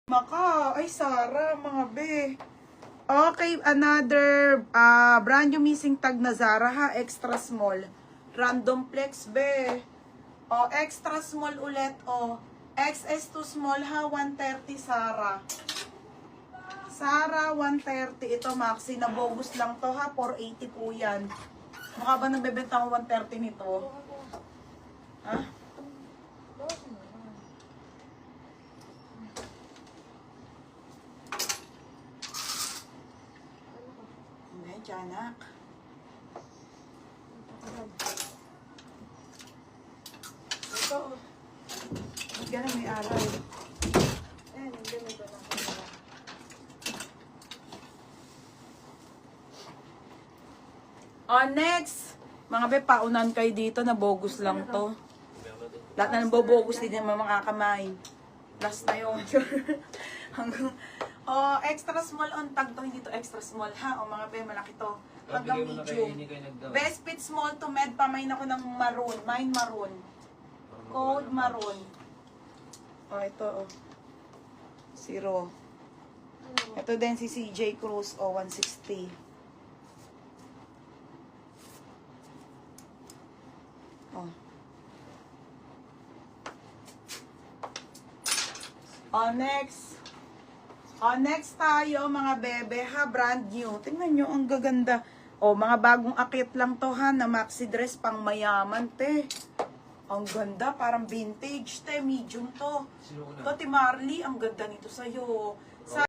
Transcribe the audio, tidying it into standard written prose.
Maka, ay Sara, mga be. Okay, another brand new missing tag na Zara ha, extra small. Random flex be. O, extra small ulit o. XS to small ha, 130 Sara. Sara, 130. Ito, Maxi, na bogus lang to ha, 480 po yan. Mukha ba nagbebenta ko 130 nito? Ha? Hindi, tiyanak. Ito, ba't ganun may aral? Ayan, hindi may doon. Next. Mga be, paunan kayo dito na bogus lang to. Lahat na bobogus din yung mga makakamay. Last na yun. Extra small on tag to. Hindi to extra small ha. Mga be, malaki to. Hanggang medium. Best fit small to med. Pamain ako ng maroon. Mine maroon. Code maroon. Ito Zero. Ito din si CJ Cruz. 160. Next tayo mga bebe ha, brand new. Tingnan nyo, ang gaganda. Mga bagong akit lang to ha, na maxi dress pang mayaman te. Ang ganda, parang vintage te, medium to. Ito, Marley, ang ganda nito sa'yo.